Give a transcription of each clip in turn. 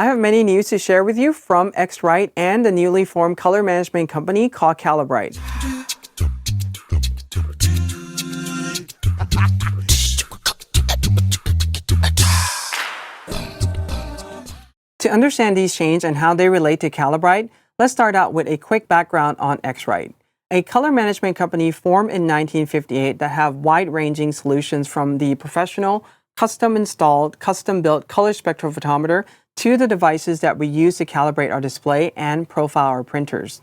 I have many news to share with you from X-Rite and the newly formed color management company called Calibrite. To understand these changes and how they relate to Calibrite, let's start out with a quick background on X-Rite, a color management company formed in 1958 that have wide-ranging solutions from the professional, custom-installed, custom-built color spectrophotometer to the devices that we use to calibrate our display and profile our printers.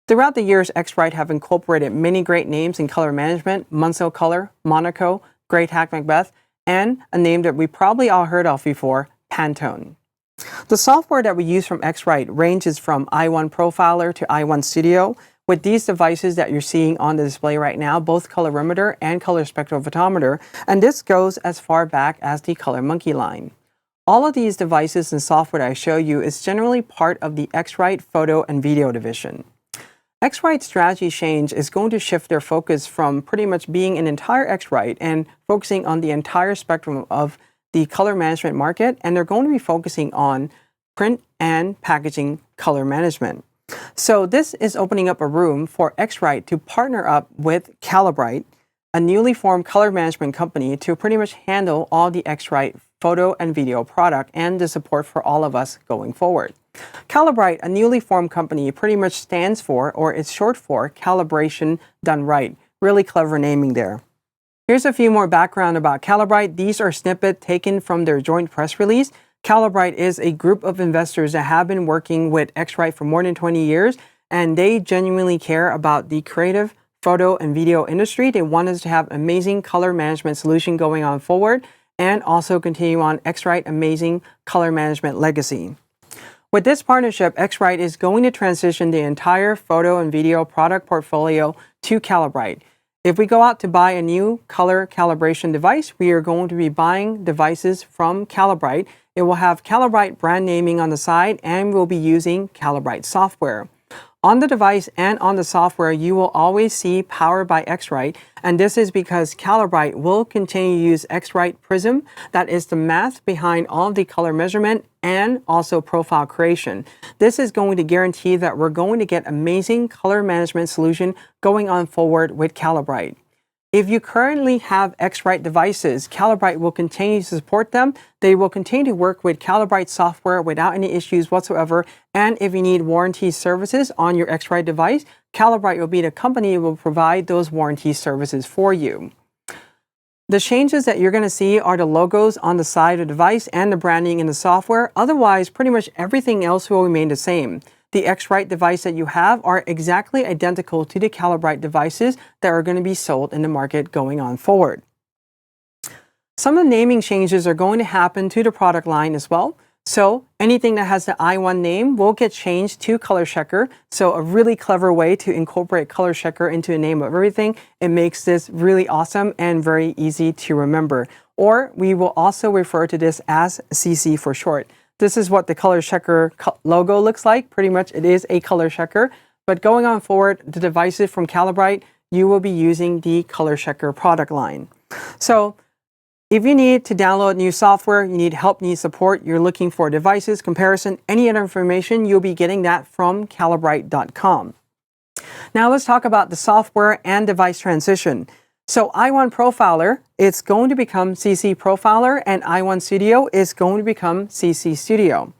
Throughout the years, X-Rite have incorporated many great names in color management: Munsell Color, Monaco, Great Hack Macbeth, and a name that we probably all heard of before, Pantone. The software that we use from X-Rite ranges from i1 Profiler to i1 Studio, with these devices that you're seeing on the display right now, both colorimeter and color spectrophotometer, and this goes as far back as the Color Monkey line. All of these devices and software that I show you is generally part of the X-Rite photo and video division. X-Rite's strategy change is going to shift their focus from pretty much being an entire X-Rite and focusing on the entire spectrum of the color management market, and they're going to be focusing on print and packaging color management. So this is opening up a room for X-Rite to partner up with Calibrite, a newly formed color management company, to pretty much handle all the X-Rite photo and video product and the support for all of us going forward. Calibrite, a newly formed company, pretty much stands for, or it's short for, Calibration Done Right. Really clever naming there. Here's a few more background about Calibrite. These are snippets taken from their joint press release. Calibrite is a group of investors that have been working with X-Rite for more than 20 years, and they genuinely care about the creative photo and video industry. They want us to have amazing color management solution going on forward, and also continue on X-Rite amazing color management legacy. With this partnership, X-Rite is going to transition the entire photo and video product portfolio to Calibrite. If we go out to buy a new color calibration device, we are going to be buying devices from Calibrite. It will have Calibrite brand naming on the side, and we'll be using Calibrite software. On the device and on the software, you will always see Powered by X-Rite, and this is because Calibrite will continue to use X-Rite Prism. That is the math behind all of the color measurement and also profile creation. This is going to guarantee that we're going to get amazing color management solution going on forward with Calibrite. If you currently have X-Rite devices, Calibrite will continue to support them. They will continue to work with Calibrite software without any issues whatsoever. And if you need warranty services on your X-Rite device, Calibrite will be the company that will provide those warranty services for you. The changes that you're going to see are the logos on the side of the device and the branding in the software. Otherwise, pretty much everything else will remain the same. The X-Rite device that you have are exactly identical to the Calibrite devices that are going to be sold in the market going on forward. Some of the naming changes are going to happen to the product line as well. So anything that has the i1 name will get changed to Color Checker. So a really clever way to incorporate Color Checker into the name of everything. It makes this really awesome and very easy to remember. Or we will also refer to this as CC for short. This is what the Color Checker logo looks like. Pretty much it is a Color Checker. But going on forward, the devices from Calibrite, you will be using the Color Checker product line. So if you need to download new software, you need help, need support, you're looking for devices, comparison, any other information, you'll be getting that from Calibrite.com. Now let's talk about the software and device transition. So i1 Profiler, it's going to become CC Profiler, and i1 Studio is going to become CC Studio.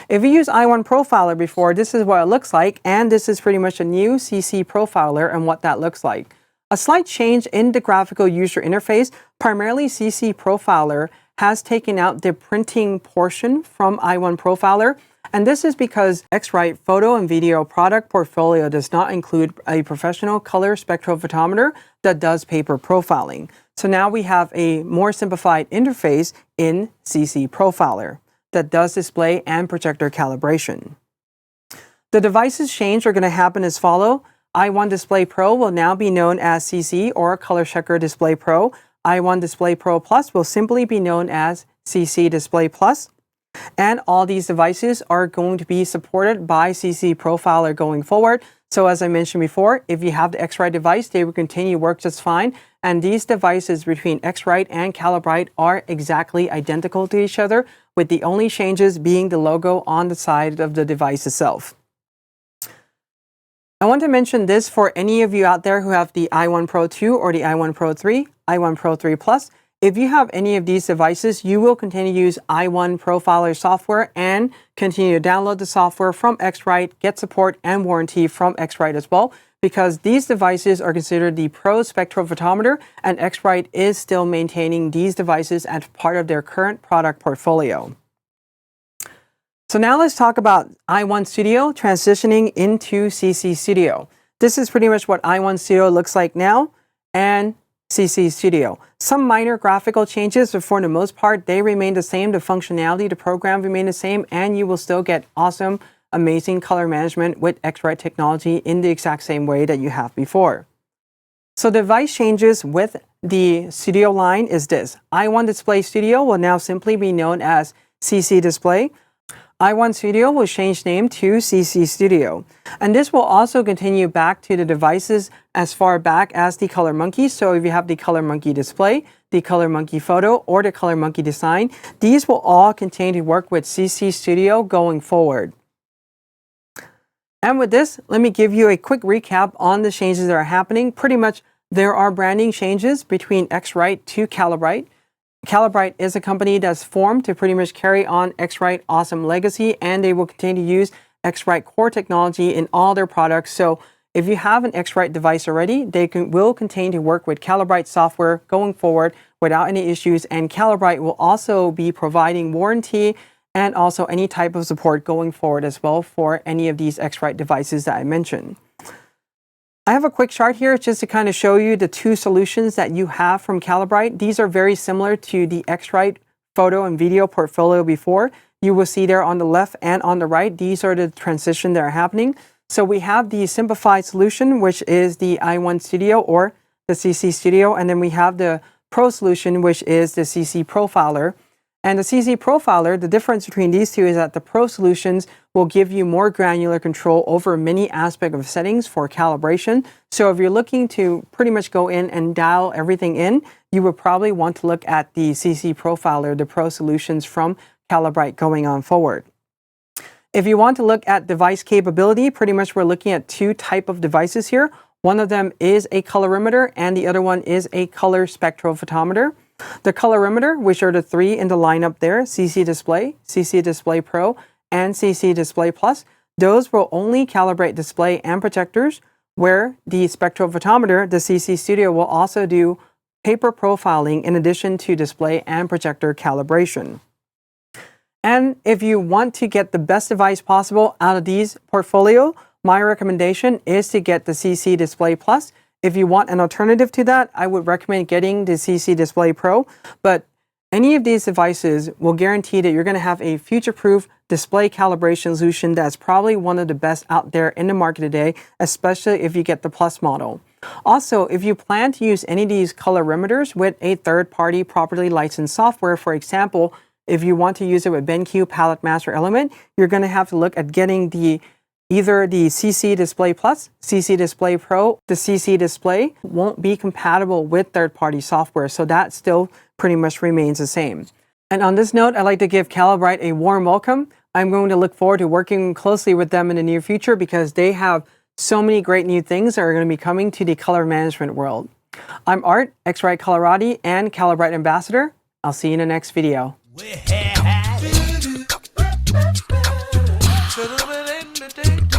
If you use i1 Profiler before, this is what it looks like, and this is pretty much a new CC Profiler and what that looks like. A slight change in the graphical user interface. Primarily, CC Profiler has taken out the printing portion from i1 Profiler, and this is because X-Rite photo and video product portfolio does not include a professional color spectrophotometer that does paper profiling. So now we have a more simplified interface in CC Profiler that does display and projector calibration. The devices change are going to happen as follow. i1 Display Pro will now be known as CC or Color Checker Display Pro. i1 Display Pro Plus will simply be known as CC Display Plus. And all these devices are going to be supported by CC Profiler going forward. So as I mentioned before, if you have the X-Rite device, they will continue to work just fine. And these devices between X-Rite and Calibrite are exactly identical to each other. with the only changes being the logo on the side of the device itself. I want to mention this for any of you out there who have the i1 Pro 2 or the i1 Pro 3, i1 Pro 3 Plus. If you have any of these devices, you will continue to use i1 Profiler software and continue to download the software from X-Rite, get support and warranty from X-Rite as well, because these devices are considered the Pro spectrophotometer, and X-Rite is still maintaining these devices as part of their current product portfolio. So now let's talk about i1 Studio transitioning into CC Studio. This is pretty much what i1 Studio looks like now and CC Studio. Some minor graphical changes, but for the most part, they remain the same. The functionality, the program remain the same, and you will still get awesome, amazing color management with X-Rite technology in the exact same way that you have before. So device changes with the Studio line is this. i1 Display Studio will now simply be known as CC Display. i1 Studio will change name to CC Studio. And this will also continue back to the devices as far back as the Color Monkey. So if you have the Color Monkey Display, the Color Monkey Photo, or the Color Monkey Design, these will all continue to work with CC Studio going forward. And with this, let me give you a quick recap on the changes that are happening. Pretty much, there are branding changes between X-Rite to Calibrite. Calibrite is a company that's formed to pretty much carry on X-Rite awesome legacy, and they will continue to use X-Rite core technology in all their products. So if you have an X-Rite device already, they will continue to work with Calibrite software going forward without any issues, and Calibrite will also be providing warranty and also any type of support going forward as well for any of these X-Rite devices that I mentioned. I have a quick chart here just to kind of show you the two solutions that you have from Calibrite. These are very similar to the X-Rite photo and video portfolio before. You will see there on the left and on the right, these are the transitions that are happening. So we have the simplified solution, which is the i1 Studio or the CC Studio, and then we have the Pro solution, which is the CC Profiler. And the CC Profiler, the difference between these two is that the Pro solutions will give you more granular control over many aspects of settings for calibration. So if you're looking to pretty much go in and dial everything in, you would probably want to look at the CC Profiler, the Pro solutions from Calibrite going on forward. If you want to look at device capability, pretty much we're looking at two types of devices here. One of them is a colorimeter and the other one is a color spectrophotometer. The colorimeter, which are the three in the lineup there, CC Display, CC Display Pro, and CC Display Plus, those will only calibrate display and projectors, where the spectrophotometer, the CC Studio, will also do paper profiling in addition to display and projector calibration. And if you want to get the best device possible out of these portfolio, my recommendation is to get the CC Display Plus. If you want an alternative to that, I would recommend getting the CC Display Pro, but any of these devices will guarantee that you're going to have a future-proof display calibration solution that's probably one of the best out there in the market today, especially if you get the Plus model. Also, if you plan to use any of these colorimeters with a third-party properly licensed software, for example, if you want to use it with BenQ Palette Master Element, you're going to have to look at getting either the CC Display Plus, CC Display Pro. The CC Display won't be compatible with third-party software, so that still pretty much remains the same. And on this note, I'd like to give Calibrite a warm welcome. I'm going to look forward to working closely with them in the near future because they have so many great new things that are going to be coming to the color management world. I'm Art, X-Rite Colorati and Calibrite Ambassador. I'll see you in the next video. We had it.